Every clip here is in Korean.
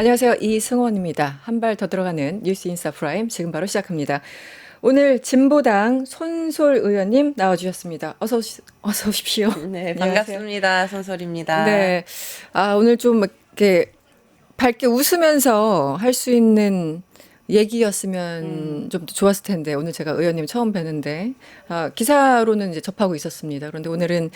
안녕하세요. 이승원입니다. 한 발 더 들어가는 뉴스 인사 프라임 지금 바로 시작합니다. 오늘 진보당 손솔 의원님 나와주셨습니다. 어서 오십시오. 네, 안녕하세요. 반갑습니다. 손솔입니다. 네. 오늘 좀 이렇게 밝게 웃으면서 할 수 있는 얘기였으면 좀 더 좋았을 텐데 오늘 제가 의원님 처음 뵈는데 기사로는 이제 접하고 있었습니다. 그런데 오늘은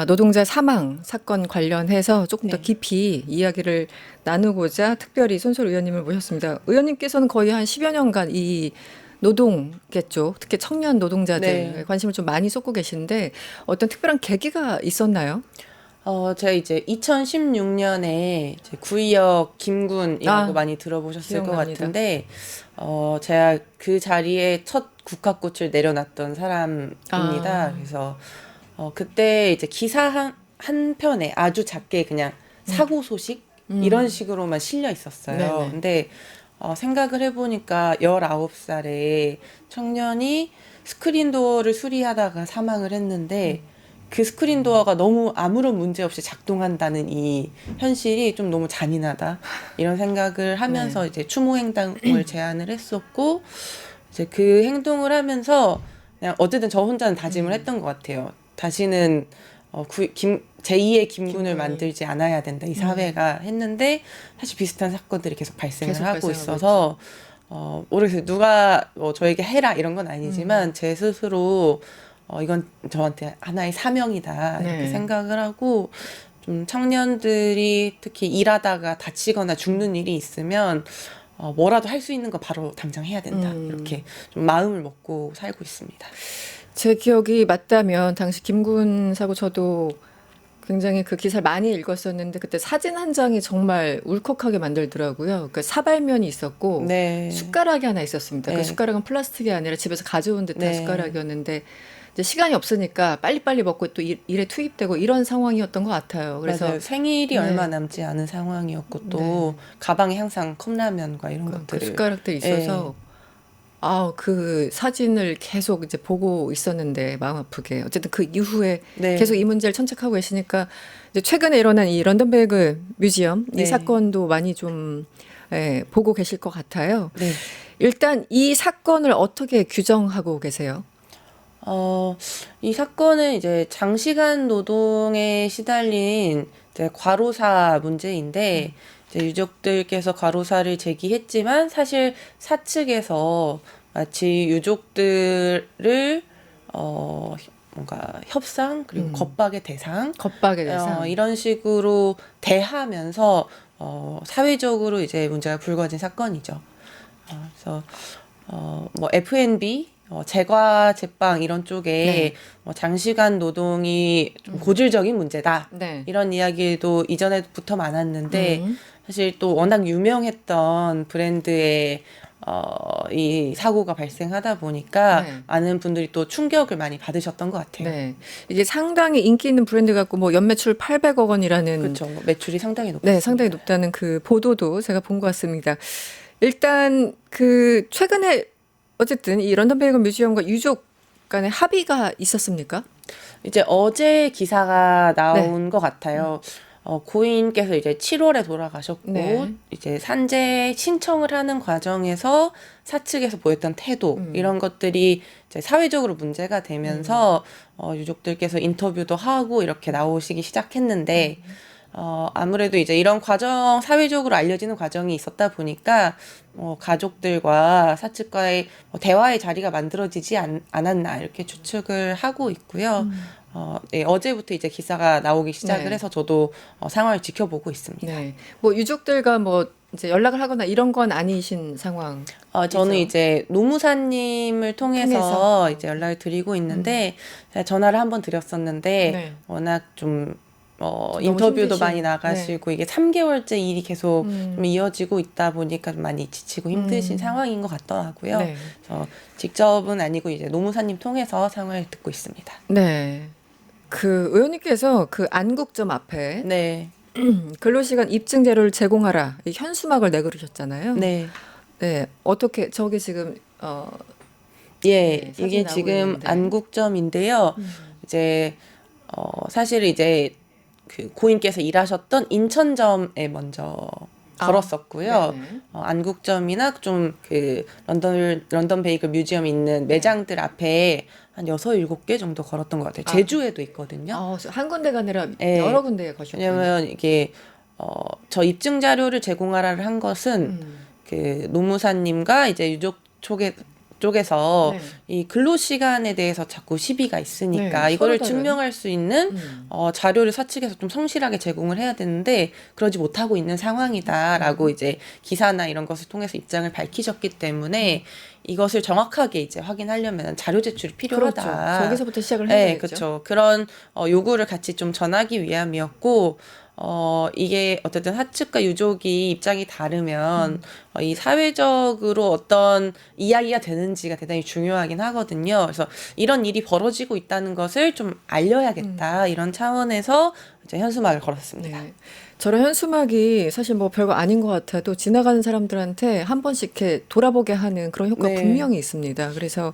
노동자 사망 사건 관련해서 조금 더 네. 깊이 이야기를 나누고자 특별히 손솔 의원님을 모셨습니다. 의원님께서는 거의 한 10여 년간 이 노동계 쪽, 특히 청년 노동자들에 네. 관심을 좀 많이 쏟고 계신데 어떤 특별한 계기가 있었나요? 제가 이제 2016년에 이제 구의역 김군이라고 많이 들어보셨을 것 기억납니다. 같은데, 제가 그 자리에 첫 국화꽃을 내려놨던 사람입니다. 그래서, 그때 이제 기사 한 편에 아주 작게 그냥 사고 소식? 이런 식으로만 실려 있었어요. 네네. 근데, 생각을 해보니까 19살의 청년이 스크린도어를 수리하다가 사망을 했는데, 그 스크린 도어가 너무 아무런 문제 없이 작동한다는 이 현실이 좀 너무 잔인하다. 이런 생각을 하면서 이제 추모 행동을 제안을 했었고, 이제 그 행동을 하면서 그냥 어쨌든 저 혼자는 다짐을 했던 것 같아요. 다시는 제2의 김군을 만들지 않아야 된다. 이 사회가 했는데 사실 비슷한 사건들이 계속 발생을 계속 하고 발생하고 있어서 모르겠어요. 누가 저에게 해라 이런 건 아니지만 제 스스로 이건 저한테 하나의 사명이다 이렇게 네. 생각을 하고 좀 청년들이 특히 일하다가 다치거나 죽는 일이 있으면 뭐라도 할 수 있는 거 바로 당장 해야 된다 이렇게 좀 마음을 먹고 살고 있습니다. 제 기억이 맞다면 당시 김군 사고 저도 굉장히 그 기사를 많이 읽었었는데 그때 사진 한 장이 정말 울컥하게 만들더라고요. 그 사발면이 있었고 네, 숟가락이 하나 있었습니다. 그 네, 숟가락은 플라스틱이 아니라 집에서 가져온 듯한 네, 숟가락이었는데 이제 시간이 없으니까 빨리빨리 먹고 또 일에 투입되고 이런 상황이었던 것 같아요. 그래서 맞아요. 생일이 얼마 네, 남지 않은 상황이었고 네. 또 가방에 항상 컵라면과 이런 그 것들을 숟가락들이 예, 있어서 그 사진을 계속 이제 보고 있었는데 마음 아프게 어쨌든 그 이후에 계속 네, 이 문제를 천착하고 계시니까 이제 최근에 일어난 이 런던베그 뮤지엄 이 네, 사건도 많이 좀 보고 계실 것 같아요. 네. 일단 이 사건을 어떻게 규정하고 계세요? 어, 이 사건은 이제 장시간 노동에 시달린 이제 과로사 문제인데, 이제 유족들께서 과로사를 제기했지만, 사실 사측에서 마치 유족들을, 뭔가 협상, 그리고 겁박의 대상, 겁박에 대상. 이런 식으로 대하면서, 사회적으로 이제 문제가 불거진 사건이죠. 그래서 뭐 F&B, 제과 제빵 이런 네. 쪽에 장시간 노동이 좀 고질적인 문제다. 네. 이런 이야기도 이전에부터 많았는데 음. 사실 또 워낙 유명했던 브랜드의 이 사고가 발생하다 보니까 네. 많은 분들이 또 충격을 많이 받으셨던 것 같아요. 네. 이게 상당히 인기 있는 브랜드 같고 뭐 연매출 800억 원이라는 그렇죠. 매출이 상당히 네, 상당히 높았습니다. 높다는 그 보도도 제가 본 것 같습니다. 일단 그 최근에 어쨌든 이 런던 베이건 뮤지엄과 유족 간에 합의가 있었습니까? 이제 어제 기사가 네. 나온 것 같아요. 고인께서 이제 7월에 돌아가셨고, 네. 이제 산재 신청을 하는 과정에서 사측에서 보였던 태도, 이런 것들이 이제 사회적으로 문제가 되면서, 유족들께서 인터뷰도 하고 이렇게 나오시기 시작했는데, 아무래도 이제 이런 과정, 사회적으로 알려지는 과정이 있었다 보니까, 가족들과 사측과의 대화의 자리가 만들어지지 않았나, 이렇게 추측을 하고 있고요. 네, 어제부터 이제 기사가 나오기 시작을 네. 해서 저도 상황을 지켜보고 있습니다. 네. 뭐 유족들과 뭐 이제 연락을 하거나 이런 건 아니신 상황이죠. 저는 이제 노무사님을 통해서. 통해서 이제 연락을 드리고 있는데, 제가 전화를 한번 드렸었는데, 네. 워낙 좀, 좀 너무 인터뷰도 많이 힘드신. 네. 나가시고, 이게 3개월째 일이 계속 좀 이어지고 있다 보니까 좀 많이 지치고 힘드신 상황인 것 같더라고요. 네. 그래서 직접은 아니고 이제 노무사님 통해서 상황을 듣고 있습니다. 네. 그 의원님께서 그 안국점 앞에 네, 근로시간 입증 자료를 제공하라 이 현수막을 내걸으셨잖아요. 네. 네, 어떻게 저기 지금 예, 네, 사진 이게 나오고 지금 있는데. 안국점인데요. 이제 사실 이제 그 고인께서 일하셨던 인천점에 먼저 걸었었고요. 네네. 안국점이나 좀 그 런던 베이글 뮤지엄이 있는 매장들 앞에 한 6, 7개 정도 걸었던 것 같아요. 아, 제주에도 있거든요. 한 군데가 아니라 네. 여러 군데에 가셨군요. 왜냐면 이게 저 입증 자료를 제공하라를 한 것은 그 노무사님과 이제 유족 쪽에서 네. 이 근로 시간에 대해서 자꾸 시비가 있으니까 네, 이거를 서로 다른. 증명할 수 있는 자료를 사측에서 좀 성실하게 제공을 해야 되는데 그러지 못하고 있는 상황이다라고 이제 기사나 이런 것을 통해서 입장을 밝히셨기 때문에 이것을 정확하게 이제 확인하려면 자료 제출이 필요하다. 그렇죠. 저기서부터 시작을 네, 해야겠죠. 그렇죠. 그런 요구를 같이 좀 전하기 위함이었고 이게 어쨌든 사측과 유족이 입장이 다르면 이 사회적으로 어떤 이야기가 되는지가 대단히 중요하긴 하거든요. 그래서 이런 일이 벌어지고 있다는 것을 좀 알려야겠다. 이런 차원에서 이제 현수막을 걸었습니다. 네. 저런 현수막이 사실 뭐 별거 아닌 것 같아도 지나가는 사람들한테 한 번씩 이렇게 돌아보게 하는 그런 효과가 네. 분명히 있습니다. 그래서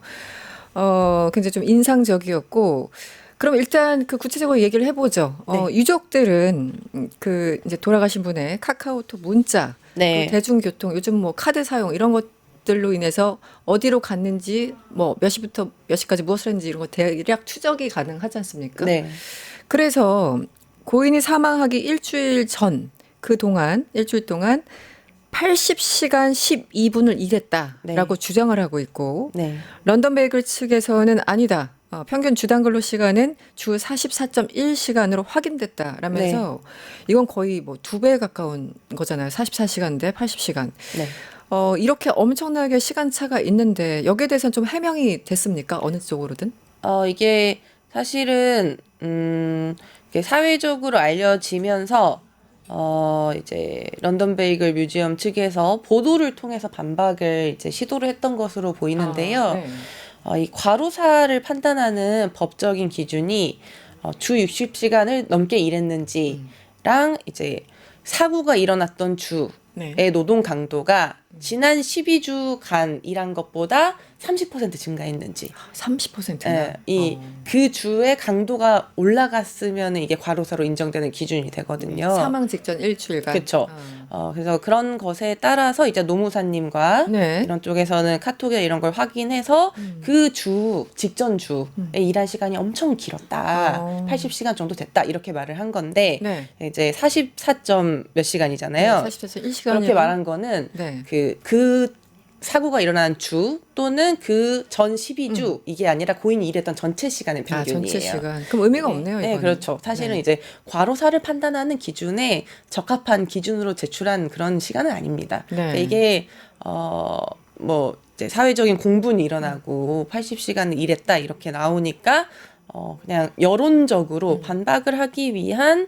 굉장히 좀 인상적이었고, 그럼 일단 그 구체적으로 얘기를 해보죠. 네. 유족들은 그 이제 돌아가신 분의 카카오톡 문자, 네. 그리고 대중교통, 요즘 뭐 카드 사용 이런 것들로 인해서 어디로 갔는지, 뭐 몇 시부터 몇 시까지 무엇을 했는지 이런 거 대략 추적이 가능하지 않습니까? 네. 그래서 고인이 사망하기 일주일 전, 일주일 동안 80시간 12분을 일했다라고 네. 주장을 하고 있고, 네. 런던 베이글 측에서는 아니다. 평균 주당 근로 시간은 주 44.1시간으로 확인됐다라면서 이건 거의 뭐 2배에 가까운 거잖아요. 44시간 대 80시간. 네. 이렇게 엄청나게 시간차가 있는데 여기에 대해서는 좀 해명이 됐습니까? 어느 쪽으로든? 이게 사실은 이게 사회적으로 알려지면서 이제 런던 베이글 뮤지엄 측에서 보도를 통해서 반박을 이제 시도를 했던 것으로 보이는데요. 네. 이 과로사를 판단하는 법적인 기준이 주 60시간을 넘게 일했는지랑 이제 사고가 일어났던 주의 네. 노동 강도가 지난 12주간 일한 것보다 30% 증가했는지 30%나. 그 주의 강도가 올라갔으면 이게 과로사로 인정되는 기준이 되거든요. 사망 직전 일주일간. 그렇죠. 그래서 그런 것에 따라서 이제 노무사님과 네. 이런 쪽에서는 카톡이나 이런 걸 확인해서 그 주 직전 주에 일한 시간이 엄청 길었다. 80시간 정도 됐다. 이렇게 말을 한 건데 네. 이제 44점 몇 시간이잖아요. 40에서 1시간. 그렇게 말한 거는 네. 그 사고가 일어난 주 또는 그 전 12주 이게 아니라 고인이 일했던 전체 시간의 평균이에요. 전체 시간. 그럼 의미가 없네요. 네, 이거는. 그렇죠. 사실은 네. 이제 과로사를 판단하는 기준에 적합한 기준으로 제출한 그런 시간은 아닙니다. 네. 그러니까 이게 뭐 이제 사회적인 공분이 일어나고 80시간을 일했다 이렇게 나오니까 그냥 여론적으로 반박을 하기 위한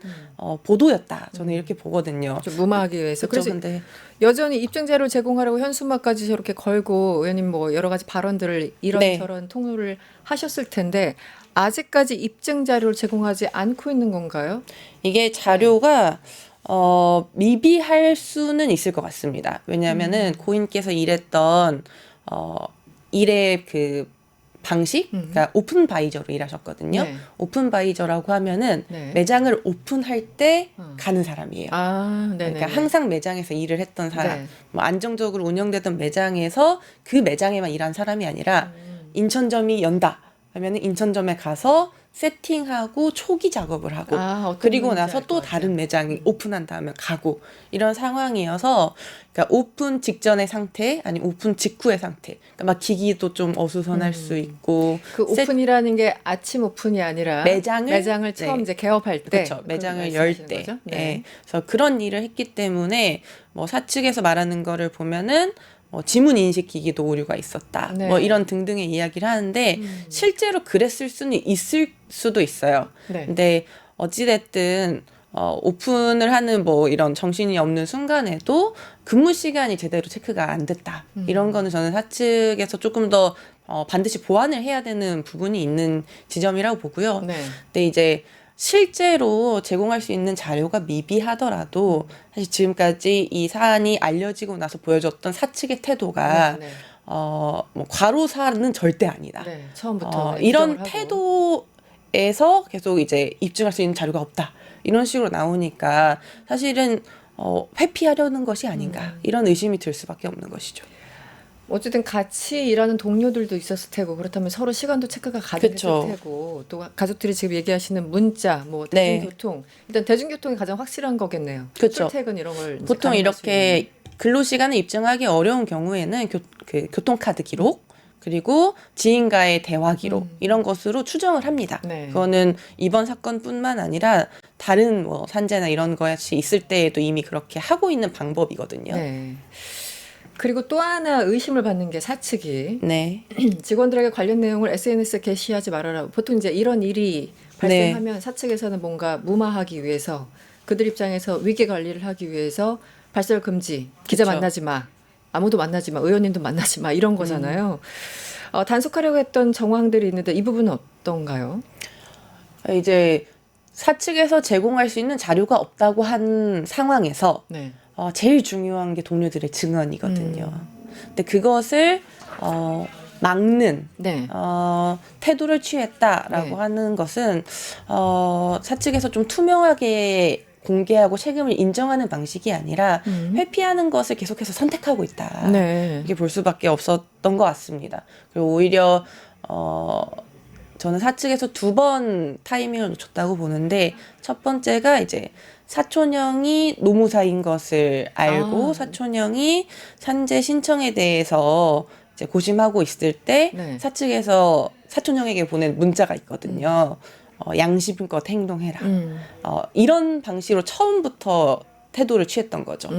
보도였다. 저는 이렇게 보거든요. 좀 무마하기 위해서. 그렇죠. 그래서 근데 여전히 입증자료를 제공하라고 현수막까지 저렇게 걸고 의원님 뭐 여러 가지 발언들을 이런저런 통로를 하셨을 텐데 아직까지 입증자료를 제공하지 않고 있는 건가요? 이게 자료가 미비할 수는 있을 것 같습니다. 왜냐하면은 고인께서 일했던 일의 그 방식, 그러니까 오픈 바이저로 일하셨거든요. 네. 오픈 바이저라고 하면은 네. 매장을 오픈할 때 가는 사람이에요. 네네. 그러니까 항상 매장에서 일을 했던 사람, 네. 뭐 안정적으로 운영되던 매장에서 그 매장에만 일한 사람이 아니라 인천점이 연다 하면은 인천점에 가서 세팅하고 초기 작업을 하고 어떤 그리고 의미인지 나서 알 또 것 같아요. 다른 매장이 오픈한 다음에 가고 이런 상황이어서 그러니까 오픈 직전의 상태 아니면 오픈 직후의 상태 그러니까 막 기기도 좀 어수선할 수 있고 그 오픈이라는 게 아침 오픈이 아니라 매장을 처음 네. 이제 개업할 때 그렇죠. 매장을 열 때. 거죠? 네. 네. 그래서 그런 일을 했기 때문에 뭐 사측에서 말하는 거를 보면은 지문 인식 기기도 오류가 있었다. 네. 뭐 이런 등등의 이야기를 하는데 실제로 그랬을 수는 있을 수도 있어요. 네. 근데 어찌됐든 오픈을 하는 뭐 이런 정신이 없는 순간에도 근무 시간이 제대로 체크가 안 됐다. 이런 거는 저는 사측에서 조금 더 반드시 보완을 해야 되는 부분이 있는 지점이라고 보고요. 네. 근데 이제 실제로 제공할 수 있는 자료가 미비하더라도 사실 지금까지 이 사안이 알려지고 나서 보여줬던 사측의 태도가 네. 뭐 과로사는 절대 아니다. 네. 처음부터 이런 인정을 하고. 태도에서 계속 이제 입증할 수 있는 자료가 없다. 이런 식으로 나오니까 사실은 회피하려는 것이 아닌가 이런 의심이 들 수밖에 없는 것이죠. 어쨌든 같이 일하는 동료들도 있었을 테고 그렇다면 서로 시간도 체크가 가능했을 그쵸. 테고 또 가족들이 지금 얘기하시는 문자, 뭐 네. 대중교통 일단 대중교통이 가장 확실한 거겠네요. 그쵸. 출퇴근 이런 걸 이제 보통 가능할 수 있는. 이렇게 근로시간을 입증하기 어려운 경우에는 교통카드 기록 그리고 지인과의 대화 기록 이런 것으로 추정을 합니다. 네. 그거는 이번 사건뿐만 아니라 다른 뭐 산재나 이런 것이 있을 때에도 이미 그렇게 하고 있는 방법이거든요. 네. 그리고 또 하나 의심을 받는 게 사측이 네. 직원들에게 관련 내용을 SNS에 게시하지 말아라. 보통 이제 이런 일이 발생하면 사측에서는 뭔가 무마하기 위해서 그들 입장에서 위기 관리를 하기 위해서 발설 금지, 기자 그쵸. 만나지 마, 아무도 만나지 마, 의원님도 만나지 마 이런 거잖아요. 단속하려고 했던 정황들이 있는데 이 부분은 어떤가요? 이제 사측에서 제공할 수 있는 자료가 없다고 한 상황에서 네. 제일 중요한 게 동료들의 증언이거든요. 근데 그것을 막는 네. 태도를 취했다라고 네. 하는 것은 사측에서 좀 투명하게 공개하고 책임을 인정하는 방식이 아니라 회피하는 것을 계속해서 선택하고 있다. 네. 이렇게 볼 수밖에 없었던 것 같습니다. 그리고 오히려 저는 사측에서 2번 타이밍을 놓쳤다고 보는데 첫 번째가 이제 사촌형이 노무사인 것을 알고 사촌형이 산재 신청에 대해서 이제 고심하고 있을 때 네. 사측에서 사촌형에게 보낸 문자가 있거든요. 양심껏 행동해라. 이런 방식으로 처음부터 태도를 취했던 거죠.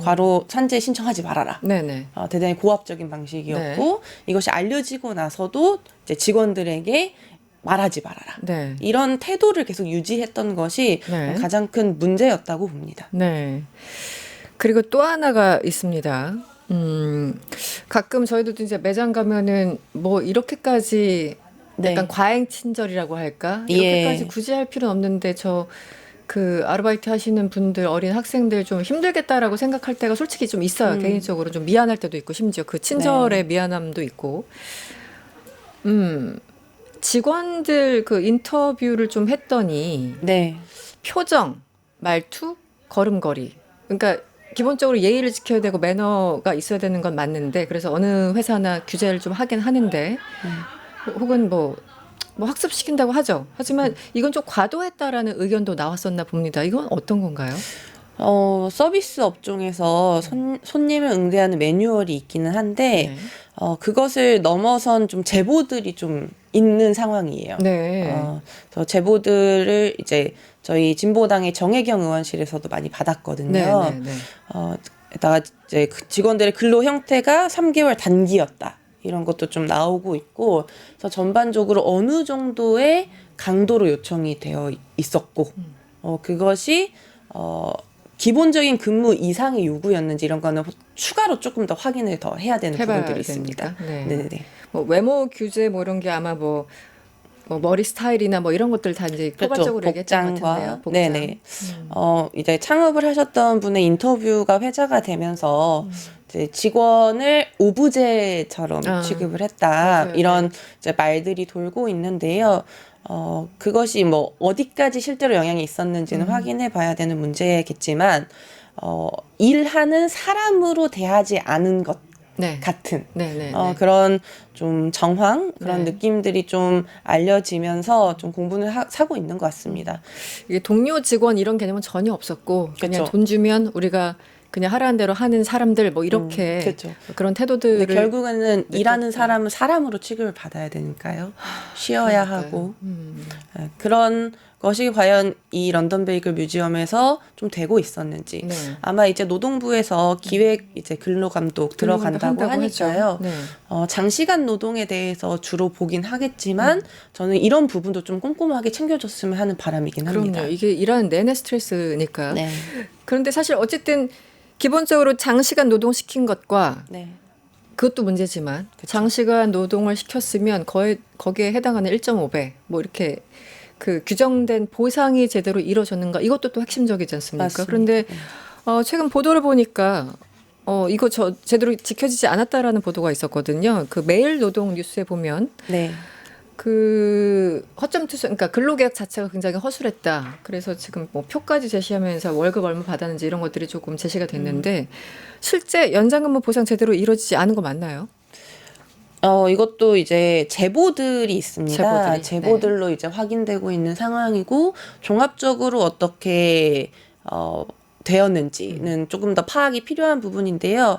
과로 산재 신청하지 말아라. 네네. 대단히 고압적인 방식이었고 이것이 알려지고 나서도 이제 직원들에게 말하지 말아라. 네. 이런 태도를 계속 유지했던 것이 네. 가장 큰 문제였다고 봅니다. 네. 그리고 또 하나가 있습니다. 가끔 저희도 이제 매장 가면은 뭐 이렇게까지 네. 약간 과잉 친절이라고 할까? 예. 이렇게까지 굳이 할 필요는 없는데 그 아르바이트 하시는 분들, 어린 학생들 좀 힘들겠다라고 생각할 때가 솔직히 좀 있어요. 개인적으로 좀 미안할 때도 있고 심지어 그 친절의 미안함도 있고. 직원들 그 인터뷰를 좀 했더니 네. 표정, 말투, 걸음걸이. 그러니까 기본적으로 예의를 지켜야 되고 매너가 있어야 되는 건 맞는데 그래서 어느 회사나 규제를 좀 하긴 하는데 혹은 뭐 학습시킨다고 하죠. 하지만 이건 좀 과도했다라는 의견도 나왔었나 봅니다. 이건 어떤 건가요? 서비스 업종에서 손님을 응대하는 매뉴얼이 있기는 한데 네. 그것을 넘어선 좀 제보들이 좀 있는 상황이에요. 네. 그래서 제보들을 이제 저희 진보당의 정혜경 의원실에서도 많이 받았거든요. 네. 게다가 이제 그 직원들의 근로 형태가 3개월 단기였다. 이런 것도 좀 나오고 있고, 그래서 전반적으로 어느 정도의 강도로 요청이 되어 있었고, 그것이 기본적인 근무 이상의 요구였는지 이런 거는 추가로 조금 더 확인을 더 해야 되는 부분들이 있습니다. 네. 네네. 뭐 외모 규제 뭐 이런 게 아마 뭐 머리 스타일이나 뭐 이런 것들 다 이제 그렇죠. 포괄적으로 얘기했던 것 같은데요. 복장. 네네. 이제 창업을 하셨던 분의 인터뷰가 회자가 되면서 이제 직원을 오브제처럼 취급을 했다. 맞아요. 이런 이제 말들이 돌고 있는데요. 그것이 뭐 어디까지 실제로 영향이 있었는지는 확인해 봐야 되는 문제겠지만, 일하는 사람으로 대하지 않은 것 같은 그런 좀 정황 그런 느낌들이 좀 알려지면서 좀 공분을 사고 있는 것 같습니다. 이게 동료 직원 이런 개념은 전혀 없었고 그냥 돈 주면 우리가 그냥 하라는 대로 하는 사람들 뭐 이렇게 그런 태도들을 결국에는 일하는 사람은 사람으로 취급을 받아야 되니까요. 쉬어야 하고 그런 것이 과연 이 런던 베이글 뮤지엄에서 좀 되고 있었는지 아마 이제 노동부에서 기획 이제 근로감독 들어간다고 하니까요. 장시간 노동에 대해서 주로 보긴 하겠지만 저는 이런 부분도 좀 꼼꼼하게 챙겨줬으면 하는 바람이긴 합니다. 그럼요. 이게 일하는 내내 스트레스니까. 그런데 사실 어쨌든 기본적으로 장시간 노동시킨 것과 그것도 문제지만 장시간 노동을 시켰으면 거기에 해당하는 1.5배 뭐 이렇게 그 규정된 보상이 제대로 이루어졌는가 이것도 또 핵심적이지 않습니까? 맞습니다. 그런데 최근 보도를 보니까 이거 제대로 지켜지지 않았다라는 보도가 있었거든요. 그 매일 노동 뉴스에 보면 그 허점 투수, 그러니까 근로계약 자체가 굉장히 허술했다. 그래서 지금 뭐 표까지 제시하면서 월급 얼마 받았는지 이런 것들이 조금 제시가 됐는데 실제 연장근무 보상 제대로 이루어지지 않은 거 맞나요? 이것도 이제 제보들이 있습니다. 제보들이, 로 이제 확인되고 있는 상황이고 종합적으로 어떻게 되었는지는 조금 더 파악이 필요한 부분인데요.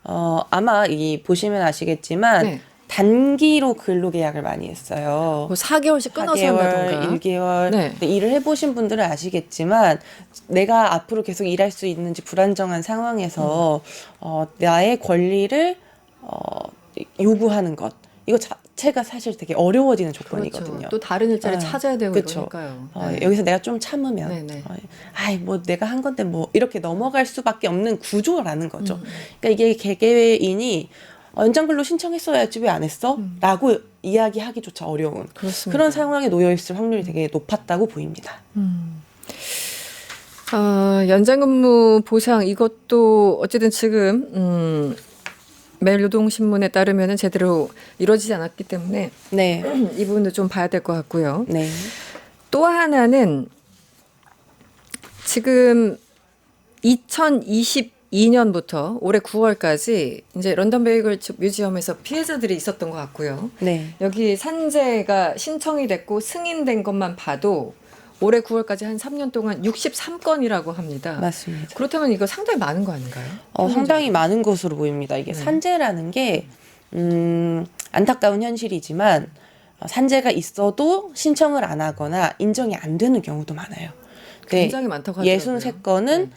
아마 이 보시면 아시겠지만 네. 단기로 근로계약을 많이 했어요. 뭐 4개월씩 끊어서 4개월, 한다던가. 1개월. 네. 일을 해보신 분들은 아시겠지만 내가 앞으로 계속 일할 수 있는지 불안정한 상황에서 나의 권리를 요구하는 것. 이거 자체가 사실 되게 어려워지는 조건이거든요. 그렇죠. 또 다른 일자리 네. 찾아야 되고 그쵸. 이러니까요. 여기서 내가 좀 참으면 네네. 아이 뭐 내가 한 건데 뭐 이렇게 넘어갈 수밖에 없는 구조라는 거죠. 그러니까 이게 개개인이 연장근로 신청했어야지 왜 안 했어? 라고 이야기하기조차 어려운 그렇습니다. 그런 상황에 놓여 있을 확률이 되게 높았다고 보입니다. 연장근무 보상 이것도 어쨌든 지금 매일노동신문에 따르면은 제대로 이루어지지 않았기 때문에 네. 이 부분도 좀 봐야 될 것 같고요. 네. 또 하나는 지금 2022년부터 올해 9월까지 이제 런던 베이글 뮤지엄에서 피해자들이 있었던 것 같고요. 네. 여기 산재가 신청이 됐고 승인된 것만 봐도 올해 9월까지 한 3년 동안 63건이라고 합니다. 맞습니다. 그렇다면 이거 상당히 많은 거 아닌가요? 상당히 많은 것으로 보입니다. 이게 산재라는 게 안타까운 현실이지만 산재가 있어도 신청을 안 하거나 인정이 안 되는 경우도 많아요. 굉장히 많다고 하더라고요. 63건은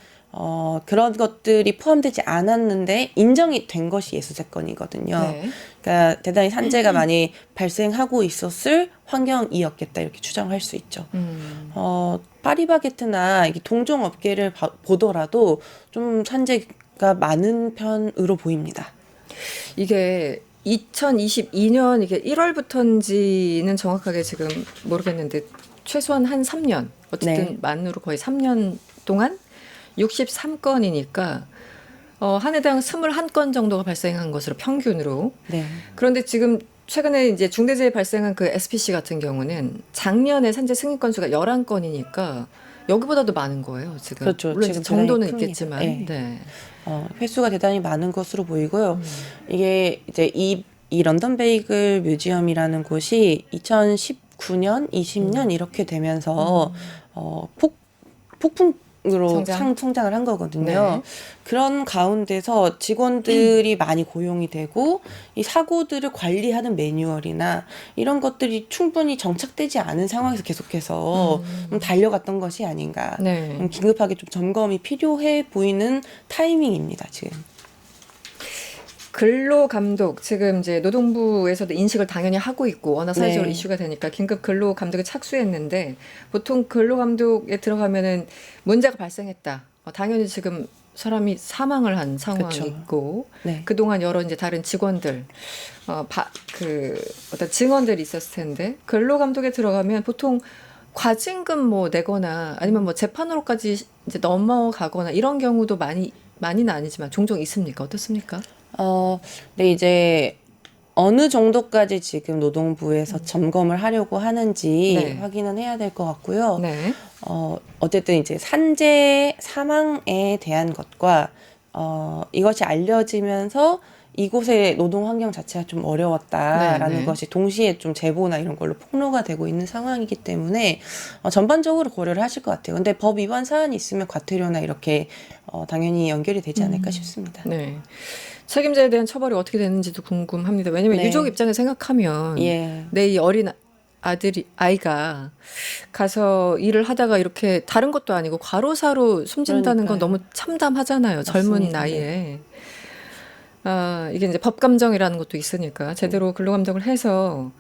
그런 것들이 포함되지 않았는데 인정이 된 것이 63건이거든요. 네. 그러니까 대단히 산재가 많이 발생하고 있었을 환경이었겠다 이렇게 추정할 수 있죠. 파리바게트나 이게 동종 업계를 보더라도 좀 산재가 많은 편으로 보입니다. 이게 2022년 이게 1월부터인지는 정확하게 지금 모르겠는데 최소한 한 3년 어쨌든 네. 만으로 거의 3년 동안 63건이니까 한 해당 21건 정도가 발생한 것으로 평균으로. 네. 그런데 지금 최근에 이제 중대재해 발생한 그 SPC 같은 경우는 작년에 산재 승인 건수가 11건이니까 여기보다도 많은 거예요, 지금. 그렇죠. 물론 지금 정도는 대단히 큽니다. 있겠지만. 네. 네. 횟수가 대단히 많은 것으로 보이고요. 이게 이제 이 런던 베이글 뮤지엄이라는 곳이 2019년, 20년 이렇게 되면서 폭풍으로 성장을 한 거거든요. 네. 그런 가운데서 직원들이 많이 고용이 되고 이 사고들을 관리하는 매뉴얼이나 이런 것들이 충분히 정착되지 않은 상황에서 계속해서 달려갔던 것이 아닌가. 네. 긴급하게 좀 점검이 필요해 보이는 타이밍입니다, 지금. 근로감독 지금 이제 노동부에서도 인식을 당연히 하고 있고 워낙 사회적으로 네. 이슈가 되니까 긴급 근로감독에 착수했는데 보통 근로감독에 들어가면은 문제가 발생했다. 당연히 지금 사람이 사망을 한 상황이 그쵸. 있고 네. 그동안 여러 이제 다른 직원들 어떤 증언들이 있었을 텐데 근로감독에 들어가면 보통 과징금 뭐 내거나 아니면 뭐 재판으로까지 이제 넘어가거나 이런 경우도 많이는 아니지만 종종 있습니까? 어떻습니까? 근데 이제 어느 정도까지 지금 노동부에서 점검을 하려고 하는지 네. 확인은 해야 될 것 같고요. 네. 어쨌든 이제 산재 사망에 대한 것과 이것이 알려지면서 이곳의 노동 환경 자체가 좀 어려웠다라는 네, 네. 것이 동시에 좀 제보나 이런 걸로 폭로가 되고 있는 상황이기 때문에 전반적으로 고려를 하실 것 같아요. 근데 법 위반 사안이 있으면 과태료나 이렇게 당연히 연결이 되지 않을까 싶습니다. 네. 책임자에 대한 처벌이 어떻게 되는지도 궁금합니다. 왜냐면 네. 유족 입장에 생각하면 예. 내 이 어린 아이가 가서 일을 하다가 이렇게 다른 것도 아니고 과로사로 숨진다는 건 그러니까요. 너무 참담하잖아요. 젊은 맞습니다. 나이에. 이게 이제 법감정이라는 것도 있으니까 제대로 근로감독을 해서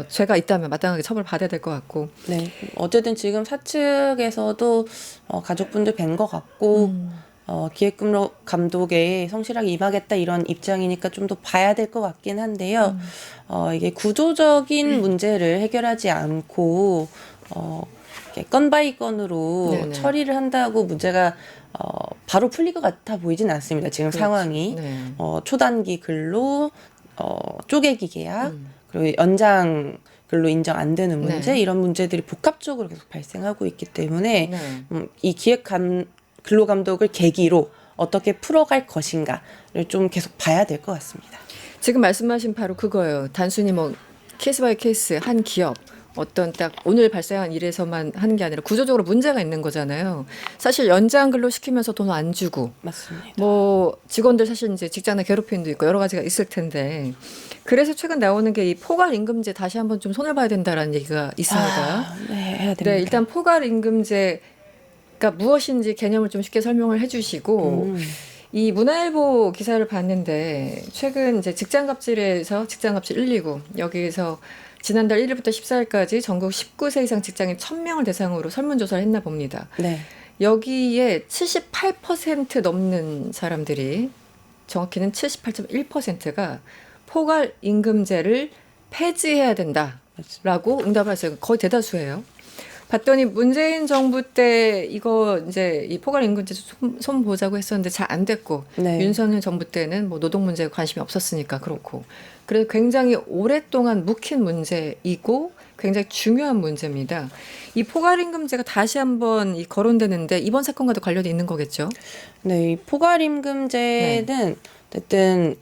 죄가 있다면 마땅하게 처벌받아야 될 것 같고. 네. 어쨌든 지금 사측에서도 가족분들 뵌 것 같고 기획근로 감독에 성실하게 임하겠다 이런 입장이니까 좀 더 봐야 될 것 같긴 한데요. 이게 구조적인 문제를 해결하지 않고 이렇게 건 바이 건으로 네네. 처리를 한다고 문제가 바로 풀릴 것 같아 보이진 않습니다. 지금 그렇죠. 상황이 네. 초단기 근로 쪼개기 계약 그리고 연장 근로 인정 안 되는 문제 네. 이런 문제들이 복합적으로 계속 발생하고 있기 때문에 네. 이 근로감독을 계기로 어떻게 풀어갈 것인가를 좀 계속 봐야 될 것 같습니다. 지금 말씀하신 바로 그거예요. 단순히 뭐 케이스 바이 케이스 한 기업 어떤 딱 오늘 발생한 일에서만 하는 게 아니라 구조적으로 문제가 있는 거잖아요. 사실 연장 근로 시키면서 돈 안 주고 맞습니다. 뭐 직원들 사실 이제 직장 내 괴롭힘도 있고 여러 가지가 있을 텐데 그래서 최근 나오는 게 이 포괄 임금제 다시 한번 좀 손을 봐야 된다라는 얘기가 있습니다. 네, 해야 됩니다. 네, 일단 포괄 임금제가 무엇인지 개념을 좀 쉽게 설명을 해주시고 이 문화일보 기사를 봤는데 최근 이제 직장갑질에서 직장갑질 119 여기에서 지난달 1일부터 14일까지 전국 19세 이상 직장인 1000명을 대상으로 설문조사를 했나 봅니다. 네. 여기에 78% 넘는 사람들이 정확히는 78.1%가 포괄 임금제를 폐지해야 된다라고 응답을 했어요. 거의 대다수예요. 봤더니 문재인 정부 때 이거 이제 이 포괄 임금제 손 보자고 했었는데 잘 안 됐고 네. 윤석열 정부 때는 뭐 노동 문제에 관심이 없었으니까 그렇고 그래서 굉장히 오랫동안 묵힌 문제이고 굉장히 중요한 문제입니다. 이 포괄 임금제가 다시 한번 이 거론되는데 이번 사건과도 관련이 있는 거겠죠? 네, 이 포괄임금제는 어쨌든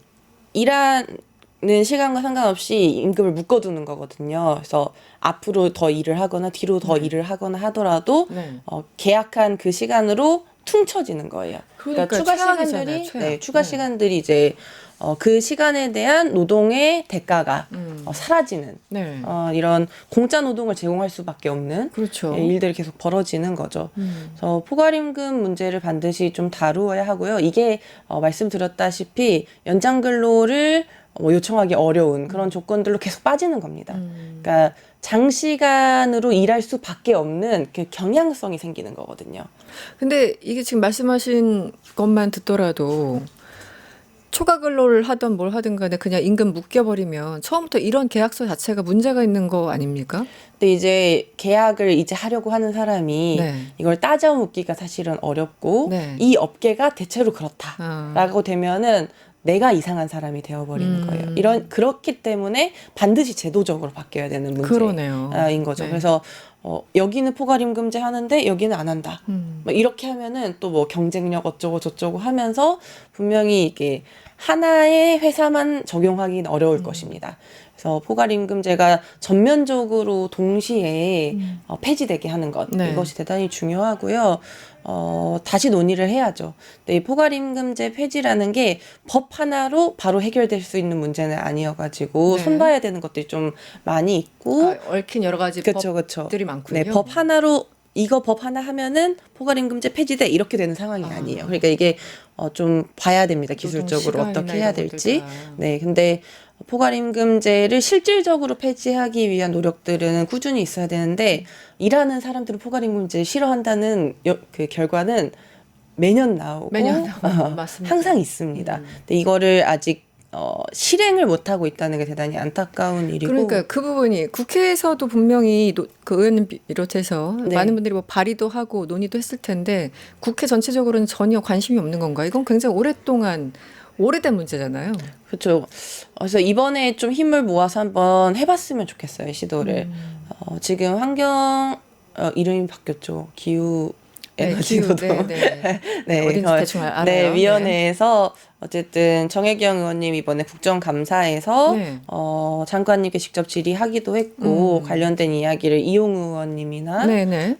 일하는 시간과 상관없이 임금을 묶어두는 거거든요. 그래서 앞으로 더 일을 하거나 뒤로 더 일을 하거나 하더라도 네. 계약한 그 시간으로 퉁쳐지는 거예요. 그러니까 추가 최악이잖아요, 시간들이 최악. 추가 네. 시간들이 이제 그 시간에 대한 노동의 대가가 사라지는 네. 이런 공짜 노동을 제공할 수밖에 없는 그렇죠. 일들이 계속 벌어지는 거죠. 그래서 포괄임금 문제를 반드시 좀 다루어야 하고요. 이게 말씀드렸다시피 연장근로를 요청하기 어려운 그런 조건들로 계속 빠지는 겁니다. 그러니까 장시간으로 일할 수밖에 없는 그 경향성이 생기는 거거든요. 근데 이게 지금 말씀하신 것만 듣더라도 초과 근로를 하던 뭘 하든 간에 그냥 임금 묶여버리면 처음부터 이런 계약서 자체가 문제가 있는 거 아닙니까? 근데 이제 계약을 이제 하려고 하는 사람이 네. 이걸 따져 묻기가 사실은 어렵고 네. 이 업계가 대체로 그렇다라고 되면은 내가 이상한 사람이 되어버리는 거예요. 그렇기 때문에 반드시 제도적으로 바뀌어야 되는 그러네요. 문제인 거죠. 네. 그래서 여기는 포괄임금제 하는데 여기는 안 한다. 뭐 이렇게 하면은 또 뭐 경쟁력 어쩌고 저쩌고 하면서 분명히 이게 하나의 회사만 적용하기는 어려울 것입니다. 그래서 포괄임금제가 전면적으로 동시에 폐지되게 하는 것 네. 이것이 대단히 중요하고요. 다시 논의를 해야죠. 근데 이 포괄임금제 폐지라는 게 법 하나로 바로 해결될 수 있는 문제는 아니어가지고 네. 손봐야 되는 것들이 좀 많이 있고 얽힌 여러 가지 그쵸. 법들이 많군요. 네, 법 하나로 이거 법 하나 하면은 포괄임금제 폐지돼 이렇게 되는 상황이 아니에요. 그러니까 이게 좀 봐야 됩니다. 기술적으로 노동 어떻게 시간이나 해야 이런 될지. 것들 다. 네, 근데 포괄임금제를 실질적으로 폐지하기 위한 노력들은 꾸준히 있어야 되는데 일하는 사람들은 포괄임금제 싫어한다는 그 결과는 매년 나오고 맞습니다. 항상 있습니다. 근데 이거를 아직 실행을 못 하고 있다는 게 대단히 안타까운 일이고. 그러니까 그 부분이 국회에서도 분명히 그 의원님 비롯해서 네. 많은 분들이 뭐 발의도 하고 논의도 했을 텐데 국회 전체적으로는 전혀 관심이 없는 건가? 이건 굉장히 오래된 문제잖아요. 그렇죠. 그래서 이번에 좀 힘을 모아서 한번 해봤으면 좋겠어요, 시도를. 지금 환경 이름이 바뀌었죠. 기후 에너지 노동. 네, 어딘지 대충 알아요. 네, 위원회에서 어쨌든 정혜경 의원님 이번에 국정감사에서 네. 장관님께 직접 질의하기도 했고 관련된 이야기를 이용 의원님이나 네네.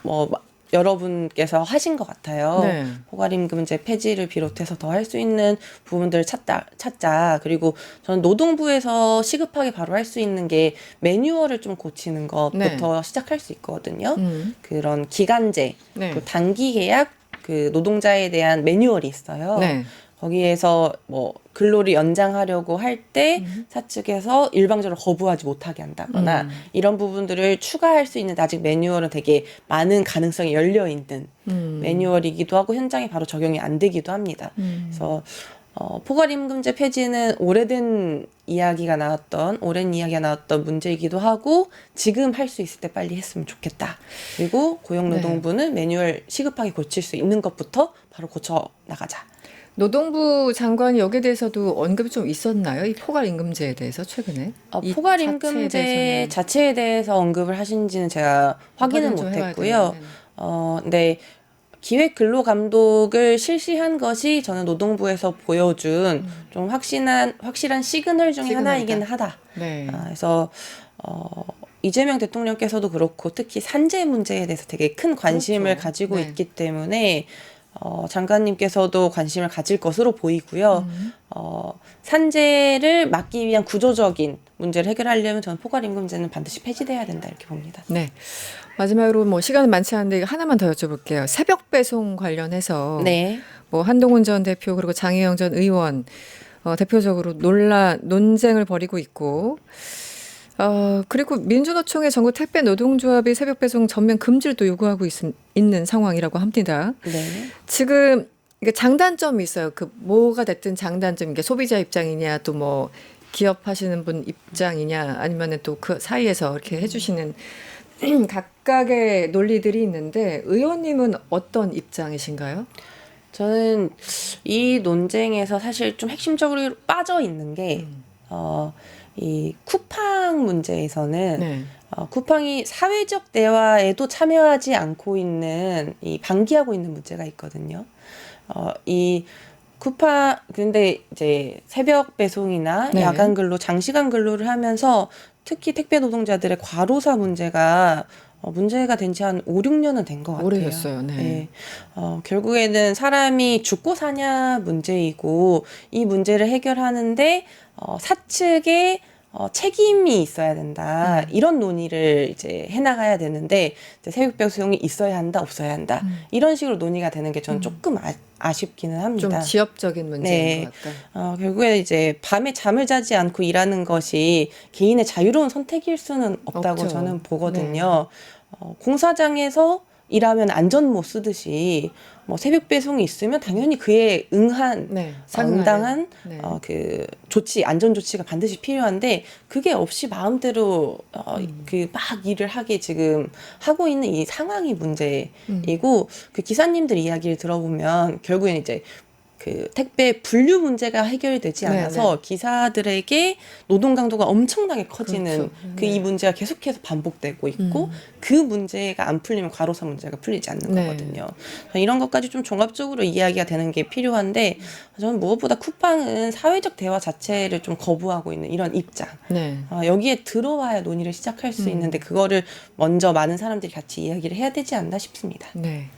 뭐 여러분께서 하신 것 같아요. 네. 포괄임금제 폐지를 비롯해서 더 할 수 있는 부분들을 찾자. 그리고 저는 노동부에서 시급하게 바로 할 수 있는 게 매뉴얼을 좀 고치는 것부터 시작할 수 있거든요. 그런 기간제, 네. 그 단기 계약, 그 노동자에 대한 매뉴얼이 있어요. 네. 거기에서 뭐 근로를 연장하려고 할 때 사측에서 일방적으로 거부하지 못하게 한다거나 이런 부분들을 추가할 수 있는 아직 매뉴얼은 되게 많은 가능성이 열려 있는 매뉴얼이기도 하고 현장에 바로 적용이 안 되기도 합니다. 그래서 포괄임금제 폐지는 오랜 이야기가 나왔던 문제이기도 하고 지금 할 수 있을 때 빨리 했으면 좋겠다. 그리고 고용노동부는 매뉴얼 시급하게 고칠 수 있는 것부터 바로 고쳐 나가자. 노동부 장관이 여기에 대해서도 언급이 좀 있었나요? 이 포괄임금제에 대해서 최근에? 이 포괄임금제 자체에 자체에 대해서 언급을 하신지는 제가 확인은 좀 해봐야 못했고요. 되겠네요. 네. 기획근로감독을 실시한 것이 저는 노동부에서 보여준 좀 확실한 시그널 중에 시그널이다. 하나이긴 하다. 네. 그래서 이재명 대통령께서도 그렇고 특히 산재 문제에 대해서 되게 큰 관심을 그렇죠. 가지고 네. 있기 때문에 장관님께서도 관심을 가질 것으로 보이고요. 산재를 막기 위한 구조적인 문제를 해결하려면 저는 포괄임금제는 반드시 폐지돼야 된다 이렇게 봅니다. 네. 마지막으로 뭐 시간은 많지 않은데 하나만 더 여쭤볼게요. 새벽 배송 관련해서 네. 뭐 한동훈 전 대표 그리고 장혜영 전 의원 대표적으로 논쟁을 벌이고 있고 그리고 민주노총의 전국 택배 노동조합이 새벽 배송 전면 금지를 또 요구하고 있는 상황이라고 합니다. 네. 지금 이게 장단점이 있어요. 그 뭐가 됐든 장단점, 이게 소비자 입장이냐 또 뭐 기업 하시는 분 입장이냐 아니면은 또 그 사이에서 이렇게 해주시는 각각의 논리들이 있는데 의원님은 어떤 입장이신가요? 저는 이 논쟁에서 사실 좀 핵심적으로 빠져 있는 게 이 쿠팡 문제에서는 네. 쿠팡이 사회적 대화에도 참여하지 않고 있는 이 방기하고 있는 문제가 있거든요. 이 쿠팡 근데 이제 새벽 배송이나 네. 야간 근로, 장시간 근로를 하면서 특히 택배 노동자들의 과로사 문제가 된 지 한 5, 6년은 된 것 같아요. 오래됐어요. 네. 네. 결국에는 사람이 죽고 사냐 문제이고 이 문제를 해결하는데 사측에 책임이 있어야 된다. 이런 논의를 이제 해나가야 되는데 이제 새벽 배송이 있어야 한다, 없어야 한다. 이런 식으로 논의가 되는 게 저는 조금 아쉽기는 합니다. 좀 지역적인 문제인 네. 것 같다. 결국에 이제 밤에 잠을 자지 않고 일하는 것이 개인의 자유로운 선택일 수는 없다고 없죠. 저는 보거든요. 공사장에서 일하면 안전모 쓰듯이 뭐 새벽 배송이 있으면 당연히 그에 응한 네. 상당한 네. 그 안전 조치가 반드시 필요한데 그게 없이 마음대로 그 막 일을 하게 지금 하고 있는 이 상황이 문제이고 그 기사님들 이야기를 들어보면 결국엔 이제 그 택배 분류 문제가 해결이 되지 않아서 기사들에게 노동 강도가 엄청나게 커지는 그렇죠. 이 문제가 계속해서 반복되고 있고 그 문제가 안 풀리면 과로사 문제가 풀리지 않는 거거든요. 이런 것까지 좀 종합적으로 이야기가 되는 게 필요한데 저는 무엇보다 쿠팡은 사회적 대화 자체를 좀 거부하고 있는 이런 입장. 네. 여기에 들어와야 논의를 시작할 수 있는데 그거를 먼저 많은 사람들이 같이 이야기를 해야 되지 않나 싶습니다. 네.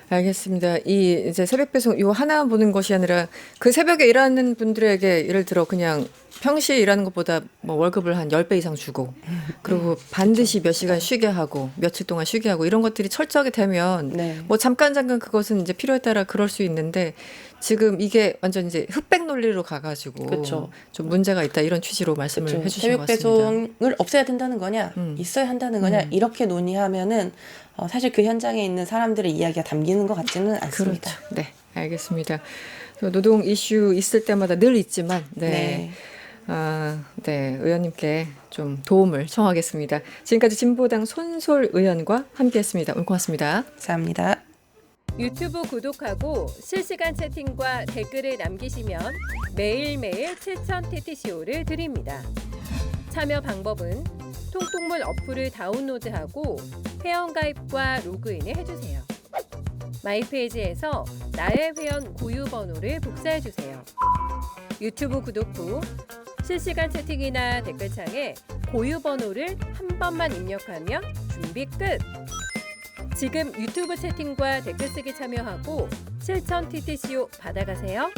알겠습니다. 이 이제 새벽 배송 요 하나 보는 것이 아니라 그 새벽에 일하는 분들에게 예를 들어 그냥 평시에 일하는 것보다 뭐 월급을 한 10배 이상 주고 그리고 반드시 몇 시간 쉬게 하고 며칠 동안 쉬게 하고 이런 것들이 철저하게 되면 네. 뭐 잠깐 그것은 이제 필요에 따라 그럴 수 있는데 지금 이게 완전 이제 흑백 논리로 가가지고 그쵸. 좀 문제가 있다 이런 취지로 말씀을 그렇죠. 해주신 새벽 것 같습니다. 배송을 없애야 된다는 거냐, 있어야 한다는 거냐 이렇게 논의하면은 사실 그 현장에 있는 사람들의 이야기가 담기는 것 같지는 않습니다. 그렇죠. 네, 알겠습니다. 노동 이슈 있을 때마다 늘 있지만, 네. 네, 의원님께 좀 도움을 청하겠습니다. 지금까지 진보당 손솔 의원과 함께했습니다. 오늘 고맙습니다. 감사합니다. 유튜브 구독하고 실시간 채팅과 댓글을 남기시면 매일매일 7,000TTCO를 드립니다. 참여 방법은 통통문 어플을 다운로드하고 회원가입과 로그인을 해주세요. 마이페이지에서 나의 회원 고유 번호를 복사해주세요. 유튜브 구독 후 실시간 채팅이나 댓글창에 고유 번호를 한 번만 입력하면 준비 끝! 지금 유튜브 채팅과 댓글 쓰기 참여하고 실천 TTCO 받아가세요.